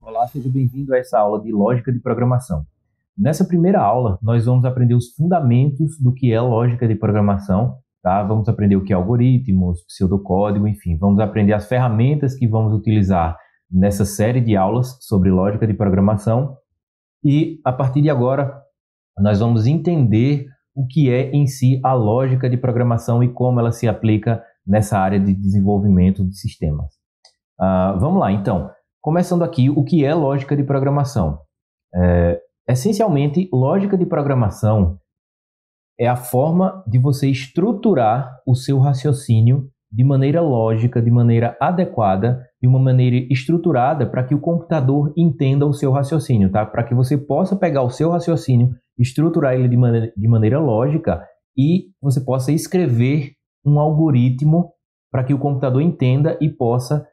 Olá, seja bem-vindo a essa aula de lógica de programação. Nessa primeira aula, nós vamos aprender os fundamentos do que é lógica de programação, tá? Vamos aprender o que é algoritmos, pseudocódigo, enfim, vamos aprender as ferramentas que vamos utilizar nessa série de aulas sobre lógica de programação e, a partir de agora, nós vamos entender o que é em si a lógica de programação e como ela se aplica nessa área de desenvolvimento de sistemas. Vamos lá, então. Começando aqui, o que é lógica de programação? Essencialmente, lógica de programação é a forma de você estruturar o seu raciocínio de maneira lógica, de maneira adequada, de uma maneira estruturada para que o computador entenda o seu raciocínio, tá? Para que você possa pegar o seu raciocínio, estruturar ele de maneira lógica e você possa escrever um algoritmo para que o computador entenda e possa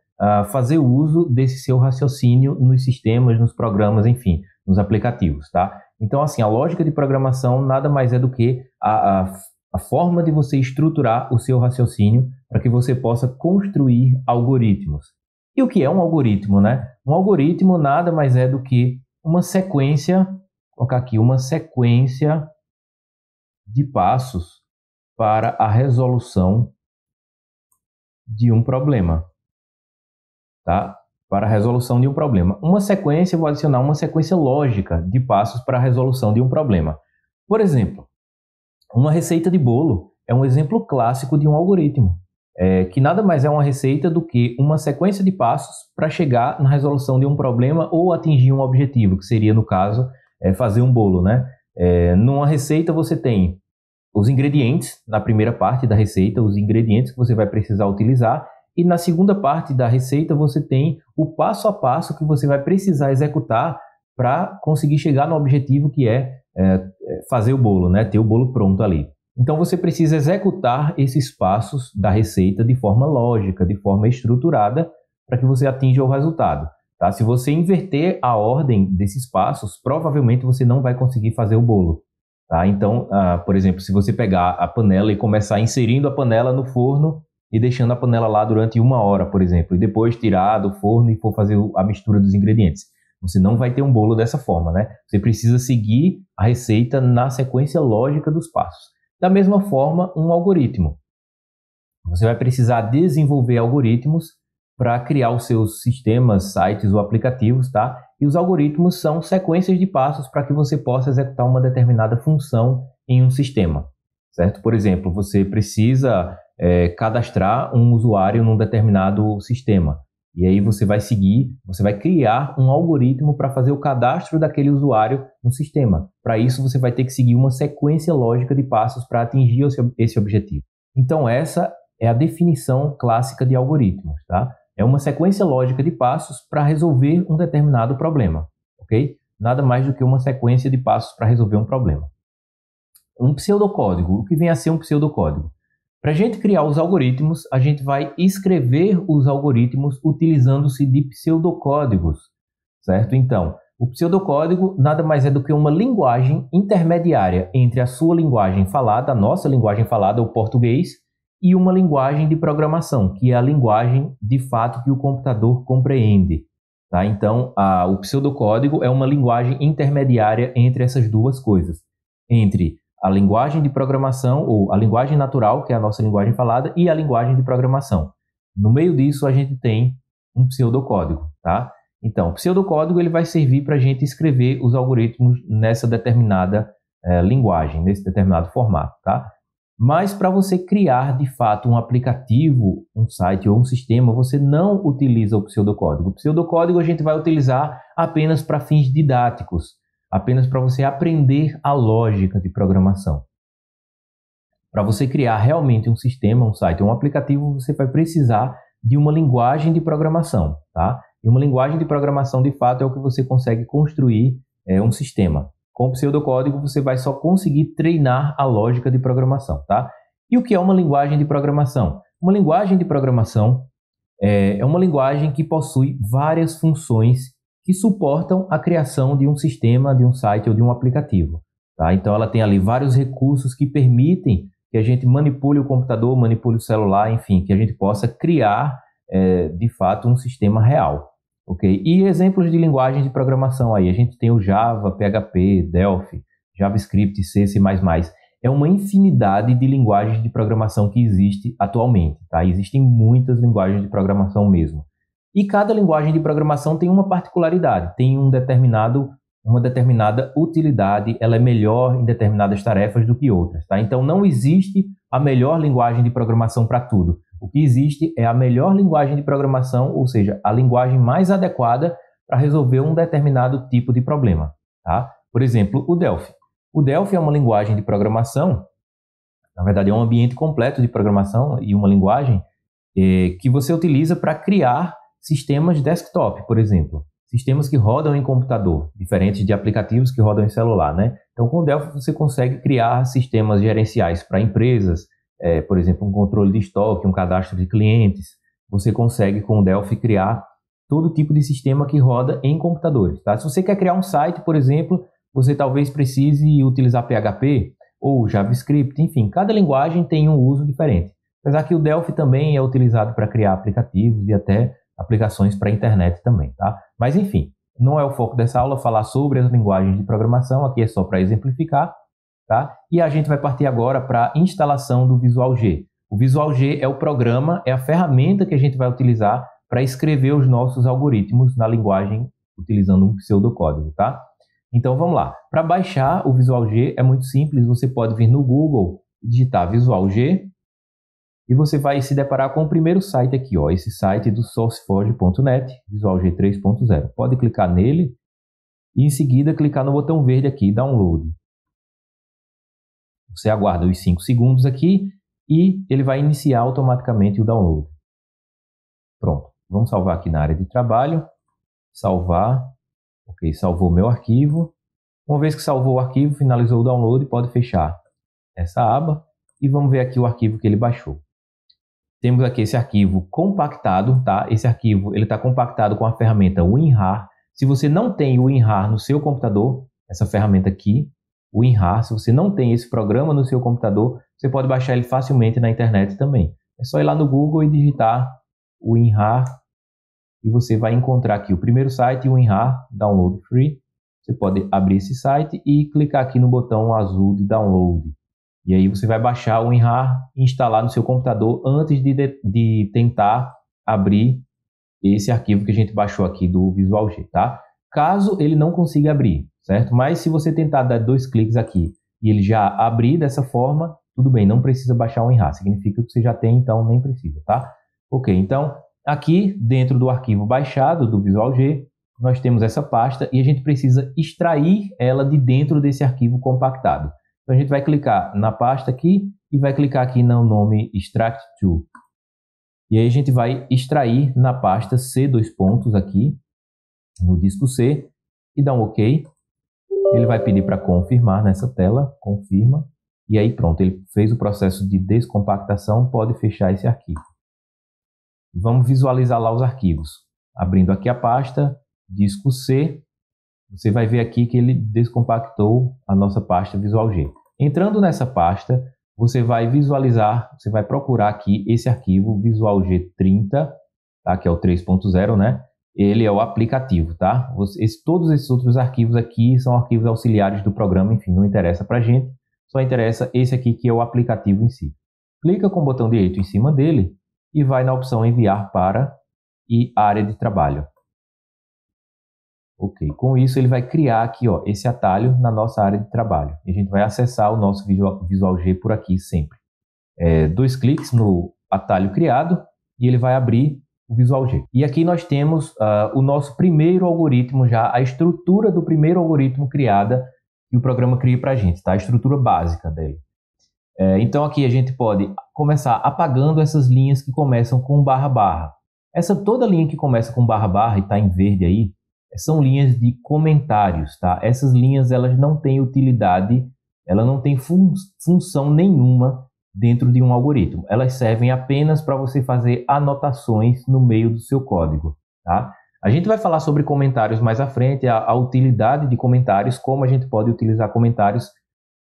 fazer uso desse seu raciocínio nos sistemas, nos programas, enfim, nos aplicativos, tá? Então, assim, a lógica de programação nada mais é do que a forma de você estruturar o seu raciocínio para que você possa construir algoritmos. E o que é um algoritmo, né? Um algoritmo nada mais é do que uma sequência, vou colocar aqui, uma sequência de passos para a resolução de um problema. Tá? Para a resolução de um problema. Uma sequência, eu vou adicionar uma sequência lógica de passos para a resolução de um problema. Por exemplo, uma receita de bolo é um exemplo clássico de um algoritmo, que nada mais é uma receita do que uma sequência de passos para chegar na resolução de um problema ou atingir um objetivo, que seria, no caso, fazer um bolo, né? Numa receita você tem os ingredientes, na primeira parte da receita, os ingredientes que você vai precisar utilizar, e na segunda parte da receita você tem o passo a passo que você vai precisar executar para conseguir chegar no objetivo que é fazer o bolo, né? Ter o bolo pronto ali. Então você precisa executar esses passos da receita de forma lógica, de forma estruturada, para que você atinja o resultado. Tá? Se você inverter a ordem desses passos, provavelmente você não vai conseguir fazer o bolo. Tá? Então, por exemplo, se você pegar a panela e começar inserindo a panela no forno, e deixando a panela lá durante 1 hora, por exemplo, e depois tirar do forno e for fazer a mistura dos ingredientes. Você não vai ter um bolo dessa forma, né? Você precisa seguir a receita na sequência lógica dos passos. Da mesma forma, um algoritmo. Você vai precisar desenvolver algoritmos para criar os seus sistemas, sites ou aplicativos, tá? E os algoritmos são sequências de passos para que você possa executar uma determinada função em um sistema, certo? Por exemplo, você precisa cadastrar um usuário num determinado sistema. E aí você vai criar um algoritmo para fazer o cadastro daquele usuário no sistema. Para isso, você vai ter que seguir uma sequência lógica de passos para atingir esse objetivo. Então, essa é a definição clássica de algoritmos, tá? É uma sequência lógica de passos para resolver um determinado problema, ok? Nada mais do que uma sequência de passos para resolver um problema. Um pseudocódigo. O que vem a ser um pseudocódigo? Para a gente criar os algoritmos, a gente vai escrever os algoritmos utilizando-se de pseudocódigos, certo? Então, o pseudocódigo nada mais é do que uma linguagem intermediária entre a sua linguagem falada, a nossa linguagem falada, o português, e uma linguagem de programação, que é a linguagem de fato que o computador compreende. Tá? Então, o pseudocódigo é uma linguagem intermediária entre essas duas coisas, entre a linguagem de programação, ou a linguagem natural, que é a nossa linguagem falada, e a linguagem de programação. No meio disso, a gente tem um pseudocódigo, tá? Então, o pseudocódigo ele vai servir para a gente escrever os algoritmos nessa determinada linguagem, nesse determinado formato, tá? Mas para você criar, de fato, um aplicativo, um site ou um sistema, você não utiliza o pseudocódigo. O pseudocódigo a gente vai utilizar apenas para fins didáticos, apenas para você aprender a lógica de programação. Para você criar realmente um sistema, um site ou um aplicativo, você vai precisar de uma linguagem de programação, tá? E uma linguagem de programação, de fato, é o que você consegue construir um sistema. Com o pseudocódigo, você vai só conseguir treinar a lógica de programação, tá? E o que é uma linguagem de programação? Uma linguagem de programação é uma linguagem que possui várias funções que suportam a criação de um sistema, de um site ou de um aplicativo. Tá? Então, ela tem ali vários recursos que permitem que a gente manipule o computador, manipule o celular, enfim, que a gente possa criar, de fato, um sistema real. Ok? E exemplos de linguagens de programação aí, a gente tem o Java, PHP, Delphi, JavaScript, C, C++. É uma infinidade de linguagens de programação que existe atualmente, tá? Existem muitas linguagens de programação mesmo. E cada linguagem de programação tem uma particularidade, tem uma determinada utilidade, ela é melhor em determinadas tarefas do que outras, tá? Então não existe a melhor linguagem de programação para tudo. O que existe é a melhor linguagem de programação, ou seja, a linguagem mais adequada para resolver um determinado tipo de problema, tá? Por exemplo, o Delphi. O Delphi é uma linguagem de programação, na verdade é um ambiente completo de programação e uma linguagem que você utiliza para criar sistemas desktop, por exemplo. Sistemas que rodam em computador, diferentes de aplicativos que rodam em celular, né? Então, com o Delphi você consegue criar sistemas gerenciais para empresas, por exemplo, um controle de estoque, um cadastro de clientes. Você consegue, com o Delphi, criar todo tipo de sistema que roda em computadores, tá? Se você quer criar um site, por exemplo, você talvez precise utilizar PHP ou JavaScript, enfim, cada linguagem tem um uso diferente. Apesar que o Delphi também é utilizado para criar aplicativos e até aplicações para a internet também, tá? Mas enfim, não é o foco dessa aula falar sobre as linguagens de programação, aqui é só para exemplificar, tá? E a gente vai partir agora para a instalação do Visual G. O Visual G é o programa, é a ferramenta que a gente vai utilizar para escrever os nossos algoritmos na linguagem utilizando um pseudocódigo, tá? Então vamos lá. Para baixar o Visual G é muito simples, você pode vir no Google, digitar Visual G, e você vai se deparar com o primeiro site aqui, ó, esse site do sourceforge.net, Visual G 3.0. Pode clicar nele e em seguida clicar no botão verde aqui, Download. Você aguarda os 5 segundos aqui e ele vai iniciar automaticamente o download. Pronto, vamos salvar aqui na área de trabalho, salvar, ok, salvou meu arquivo. Uma vez que salvou o arquivo, finalizou o download, pode fechar essa aba e vamos ver aqui o arquivo que ele baixou. Temos aqui esse arquivo compactado, tá? Esse arquivo ele está compactado com a ferramenta WinRAR. Se você não tem o WinRAR no seu computador, essa ferramenta aqui, o WinRAR, se você não tem esse programa no seu computador, você pode baixar ele facilmente na internet também. É só ir lá no Google e digitar WinRAR e você vai encontrar aqui o primeiro site, WinRAR Download Free. Você pode abrir esse site e clicar aqui no botão azul de download. E aí você vai baixar o WinRAR e instalar no seu computador antes de tentar abrir esse arquivo que a gente baixou aqui do Visual G, tá? Caso ele não consiga abrir, certo? Mas se você tentar dar 2 cliques aqui e ele já abrir dessa forma, tudo bem, não precisa baixar o WinRAR. Significa que você já tem, então nem precisa, tá? Ok, então aqui dentro do arquivo baixado do Visual G, nós temos essa pasta e a gente precisa extrair ela de dentro desse arquivo compactado. Então a gente vai clicar na pasta aqui e vai clicar aqui no nome Extract To. E aí a gente vai extrair na pasta C, aqui, no disco C, e dar um OK. Ele vai pedir para confirmar nessa tela, confirma. E aí pronto, ele fez o processo de descompactação, pode fechar esse arquivo. Vamos visualizar lá os arquivos. Abrindo aqui a pasta, disco C, você vai ver aqui que ele descompactou a nossa pasta Visual G. Entrando nessa pasta, você vai visualizar, você vai procurar aqui esse arquivo Visual G30, tá? Que é o 3.0, né? Ele é o aplicativo, tá? Todos esses outros arquivos aqui são arquivos auxiliares do programa, enfim, não interessa pra gente, só interessa esse aqui que é o aplicativo em si. Clica com o botão direito em cima dele e vai na opção Enviar para e Área de Trabalho. Ok, com isso ele vai criar aqui, ó, esse atalho na nossa área de trabalho. E a gente vai acessar o nosso Visual G por aqui sempre. 2 cliques no atalho criado e ele vai abrir o Visual G. E aqui nós temos o nosso primeiro algoritmo já, a estrutura do primeiro algoritmo criada que o programa cria para a gente, tá? A estrutura básica dele. Então aqui a gente pode começar apagando essas linhas que começam com //. Toda linha que começa com // e está em verde aí, são linhas de comentários, tá? Essas linhas elas não têm utilidade, elas não têm função nenhuma dentro de um algoritmo. Elas servem apenas para você fazer anotações no meio do seu código, tá? A gente vai falar sobre comentários mais à frente, a utilidade de comentários, como a gente pode utilizar comentários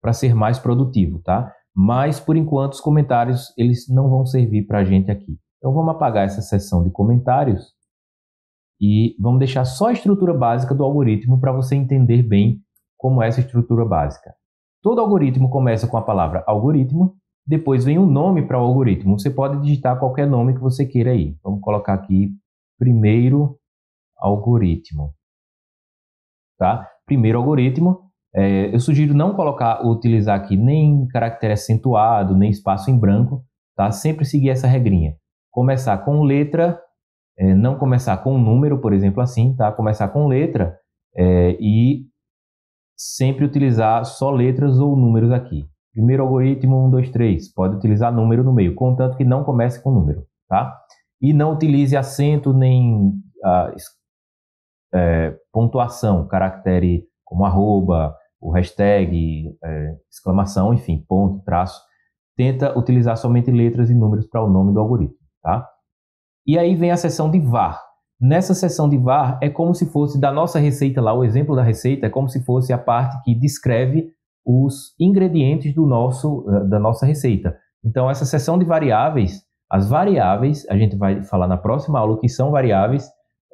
para ser mais produtivo, tá? Mas, por enquanto, os comentários eles não vão servir para a gente aqui. Então, vamos apagar essa seção de comentários. e vamos deixar só a estrutura básica do algoritmo para você entender bem como é essa estrutura básica. Todo algoritmo começa com a palavra algoritmo, depois vem um nome para o algoritmo. Você pode digitar qualquer nome que você queira aí. Vamos colocar aqui primeiro algoritmo. Tá? Primeiro algoritmo. Eu sugiro não utilizar aqui nem caractere acentuado, nem espaço em branco. Tá? Sempre seguir essa regrinha. Começar com letra, não começar com número, por exemplo, assim. Tá? Começar com letra e sempre utilizar só letras ou números aqui. Primeiro algoritmo 1, 2, 3. Pode utilizar número no meio, contanto que não comece com número. Tá? E não utilize acento nem pontuação, caractere como arroba, o hashtag, exclamação, enfim, ponto, traço. Tenta utilizar somente letras e números para o nome do algoritmo. Tá? E aí vem a seção de var. Nessa seção de var é como se fosse da nossa receita lá, o exemplo da receita é como se fosse a parte que descreve os ingredientes da nossa receita. Então essa seção de variáveis, as variáveis, a gente vai falar na próxima aula o que são variáveis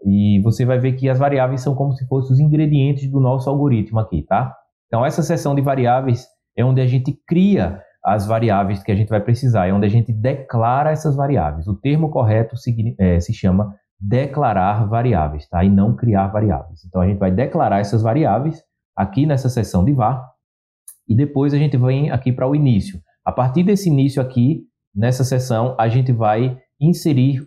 e você vai ver que as variáveis são como se fossem os ingredientes do nosso algoritmo aqui, tá? Então essa seção de variáveis é onde a gente cria as variáveis que a gente vai precisar, é onde a gente declara essas variáveis. O termo correto se chama declarar variáveis, tá? E não criar variáveis. Então a gente vai declarar essas variáveis aqui nessa seção de var e depois a gente vem aqui para o início. A partir desse início aqui, nessa seção, a gente vai inserir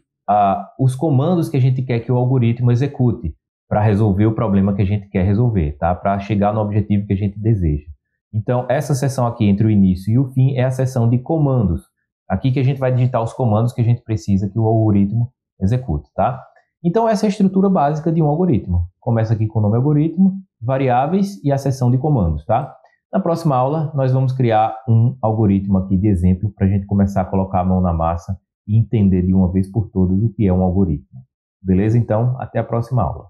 os comandos que a gente quer que o algoritmo execute para resolver o problema que a gente quer resolver, tá? Para chegar no objetivo que a gente deseja. Então, essa seção aqui entre o início e o fim é a seção de comandos. Aqui que a gente vai digitar os comandos que a gente precisa que o algoritmo execute, tá? Então, essa é a estrutura básica de um algoritmo. Começa aqui com o nome algoritmo, variáveis e a seção de comandos, tá? Na próxima aula, nós vamos criar um algoritmo aqui de exemplo para a gente começar a colocar a mão na massa e entender de uma vez por todas o que é um algoritmo. Beleza? Então, até a próxima aula.